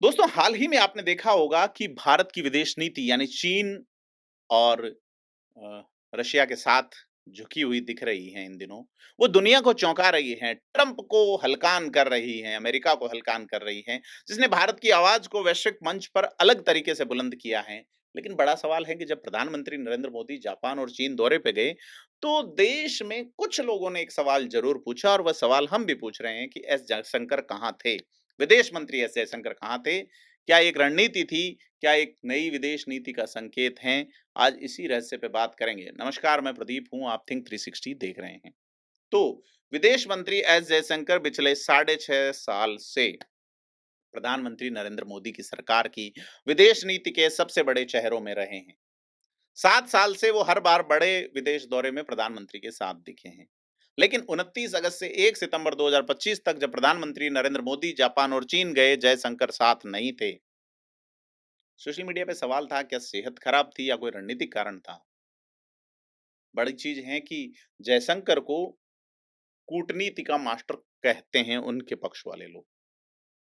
दोस्तों, हाल ही में आपने देखा होगा कि भारत की विदेश नीति यानी चीन और रशिया के साथ झुकी हुई दिख रही है इन दिनों। वो दुनिया को चौंका रही है, ट्रंप को हलकान कर रही हैं, अमेरिका को हलकान कर रही हैं, जिसने भारत की आवाज़ को वैश्विक मंच पर अलग तरीके से बुलंद किया है। लेकिन बड़ा सवाल है कि जब प्रधानमंत्री नरेंद्र मोदी जापान और चीन दौरे पे गए, तो देश में कुछ लोगों ने एक सवाल ज़रूर पूछा और वह सवाल हम भी पूछ रहे हैं कि एस जयशंकर कहाँ थे? विदेश मंत्री एस जयशंकर कहाँ थे? क्या एक रणनीति थी? क्या एक नई विदेश नीति का संकेत है? आज इसी रहस्य पे बात करेंगे। नमस्कार, मैं प्रदीप हूँ, आप थिंक 360 देख रहे हैं। तो विदेश मंत्री एस जयशंकर पिछले साढ़े 6 साल से प्रधानमंत्री नरेंद्र मोदी की सरकार की विदेश नीति के सबसे बड़े चेहरों में रहे हैं। 7 साल से वो हर बार बड़े विदेश दौरे में प्रधानमंत्री के साथ दिखे हैं। लेकिन 29 अगस्त से 1 सितंबर 2025 तक जब प्रधानमंत्री नरेंद्र मोदी जापान और चीन गए, जयशंकर साथ नहीं थे। सोशल मीडिया पे सवाल था, क्या सेहत खराब थी या कोई रणनीतिक कारण था? बड़ी चीज है कि जयशंकर को कूटनीति का मास्टर कहते हैं उनके पक्ष वाले लोग,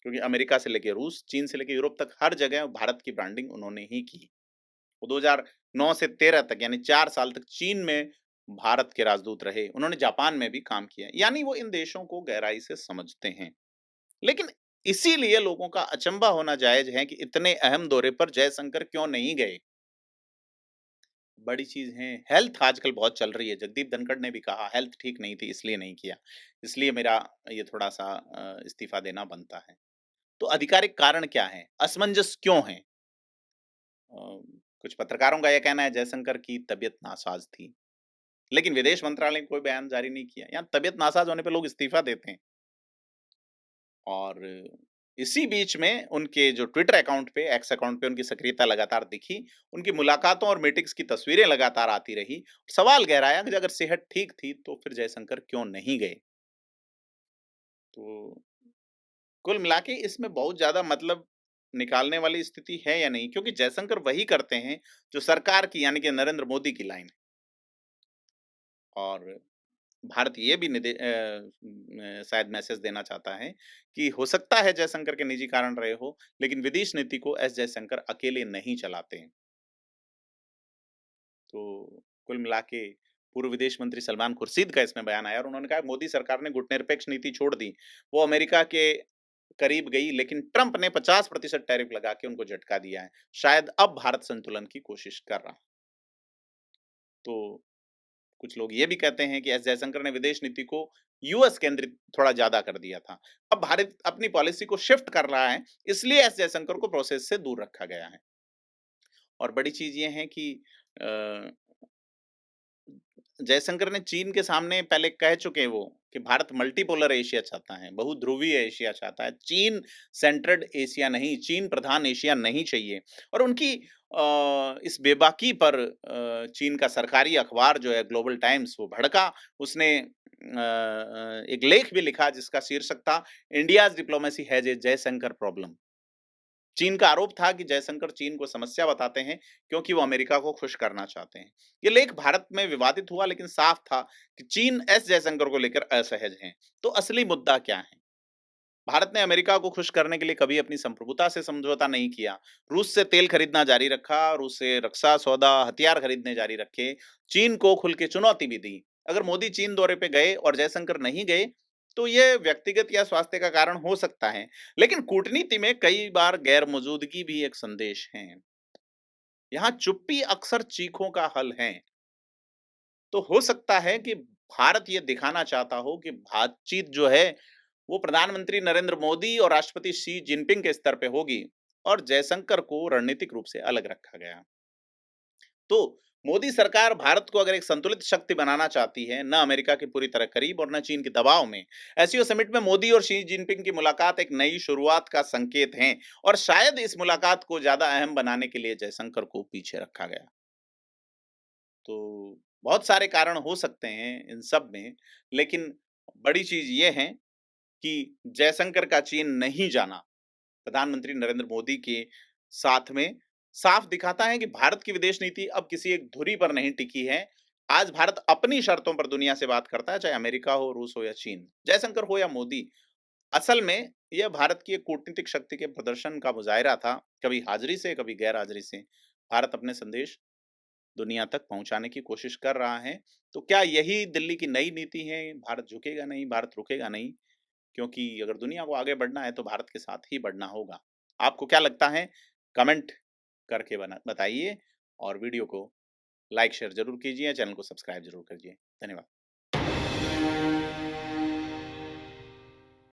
क्योंकि अमेरिका से लेके रूस, चीन से लेके यूरोप तक हर जगह भारत की ब्रांडिंग उन्होंने ही की। वो 2009 से 13 तक यानी 4 साल तक चीन में भारत के राजदूत रहे। उन्होंने जापान में भी काम किया। यानी वो इन देशों को गहराई से समझते हैं। लेकिन इसीलिए लोगों का अचंभा होना जायज़ है कि इतने अहम दौरे पर जयशंकर क्यों नहीं गए? बड़ी चीज़ है, हेल्थ आजकल बहुत चल रही है। जगदीप धनखड़ ने भी कहा हेल्थ ठीक नहीं थी इसलिए नहीं किया। इसलिए मेरा ये थोड़ा-सा इस्तीफ़ा देना बनता है। तो आधिकारिक कारण क्या है? असमंजस क्यों है? अ, कुछ पत्रकारों का यह कहना है जयशंकर की तबीयत नासाज़ थी। लेकिन विदेश मंत्रालय ने कोई बयान जारी नहीं किया। यहाँ तबीयत नासाज़ होने पे लोग इस्तीफ़ा देते हैं। और इसी बीच में उनके जो ट्विटर अकाउंट पे, एक्स अकाउंट पे उनकी सक्रियता लगातार दिखी। उनकी मुलाकातों और मीटिंग्स की तस्वीरें लगातार आती रही। सवाल गहराया कि अगर सेहत ठीक थी, तो फिर जयशंकर क्यों नहीं गए? तो कुल मिला के इसमें बहुत ज़्यादा मतलब निकालने वाली स्थिति है या नहीं? क्योंकि जयशंकर वही करते हैं, जो सरकार की यानी कि नरेंद्र मोदी की लाइन है। और भारत ये भी शायद मैसेज देना चाहता है कि हो सकता है जयशंकर के निजी कारण रहे हो, लेकिन विदेश नीति को एस जयशंकर अकेले नहीं चलाते हैं। तो कुल मिला के पूर्व विदेश मंत्री सलमान खुर्शीद का इसमें बयान आया और उन्होंने कहा मोदी सरकार ने गुटनिरपेक्ष नीति छोड़ दी। वो अमेरिका के करीब गई, लेकिन ट्रंप ने 50% टैरिफ लगा के उनको झटका दिया है। शायद अब भारत संतुलन की कोशिश कर रहा है। तो कुछ लोग ये भी कहते हैं कि एस जयशंकर ने विदेश नीति को यूएस केंद्रित थोड़ा ज्यादा कर दिया था। अब भारत अपनी पॉलिसी को शिफ्ट कर रहा है, इसलिए एस जयशंकर को प्रोसेस से दूर रखा गया है। और बड़ी चीज ये है कि अ, जयशंकर ने चीन के सामने पहले कह चुके हैं वो कि भारत मल्टीपोलर एशिया चाहता है, बहुध्रुवीय एशिया चाहता है। चीन सेंट्रेड एशिया नहीं, चीन प्रधान एशिया नहीं चाहिए। और उनकी इस बेबाकी पर चीन का सरकारी अखबार जो है ग्लोबल टाइम्स वो भड़का। उसने एक लेख भी लिखा जिसका शीर्षक था India's diplomacy has a Jaishankar problem. चीन का आरोप था कि जयशंकर चीन को समस्या बताते हैं क्योंकि वो अमेरिका को खुश करना चाहते हैं। ये लेख भारत में विवादित हुआ, लेकिन साफ था कि चीन एस जयशंकर को लेकर असहज है। तो असली मुद्दा क्या है? भारत ने अमेरिका को खुश करने के लिए कभी अपनी संप्रभुता से समझौता नहीं किया। रूस से तेल खरीदना जारी रखा, रूस से रक्षा सौदा, हथियार खरीदने जारी रखे, चीन को खुल के चुनौती भी दी। अगर मोदी चीन दौरे पे गए और जयशंकर नहीं गए, तो ये व्यक्तिगत या स्वास्थ्य का कारण हो सकता है। लेकिन कूटनीति में कई बार गैर मौजूदगी भी एक संदेश है। यहाँ चुप्पी अक्सर चीखों का हल है। तो हो सकता है कि भारत ये दिखाना चाहता हो कि बातचीत जो है वो प्रधानमंत्री नरेंद्र मोदी और राष्ट्रपति शी जिनपिंग के स्तर पे होगी और जयशंकर को रणनीतिक रूप से अलग रखा गया। तो मोदी सरकार भारत को अगर एक संतुलित शक्ति बनाना चाहती है, न अमेरिका के पूरी तरह करीब और न चीन के दबाव में, एससीओ समिट में मोदी और शी जिनपिंग की मुलाकात एक नई शुरुआत का संकेत है और शायद इस मुलाकात को ज्यादा अहम बनाने के लिए जयशंकर को पीछे रखा गया। तो बहुत सारे कारण हो सकते हैं इन सब में, लेकिन बड़ी चीज ये है कि जयशंकर का चीन नहीं जाना प्रधानमंत्री नरेंद्र मोदी के साथ में साफ दिखाता है कि भारत की विदेश नीति अब किसी एक धुरी पर नहीं टिकी है। आज भारत अपनी शर्तों पर दुनिया से बात करता है, चाहे अमेरिका हो, रूस हो या चीन, जयशंकर हो या मोदी। असल में यह भारत की एक कूटनीतिक शक्ति के प्रदर्शन का मुजाहिरा था, कभी हाज़िरी से, कभी गैर-हाज़िरी से। भारत अपने संदेश दुनिया तक पहुँचाने की कोशिश कर रहा है। तो क्या यही दिल्ली की नई नीति है? भारत झुकेगा नहीं, भारत रुकेगा नहीं, क्योंकि अगर दुनिया को आगे बढ़ना है तो भारत के साथ ही बढ़ना होगा। आपको क्या लगता है? कमेंट करके बताइए और वीडियो को लाइक शेयर ज़रूर कीजिए, चैनल को सब्सक्राइब ज़रूर करिए। धन्यवाद।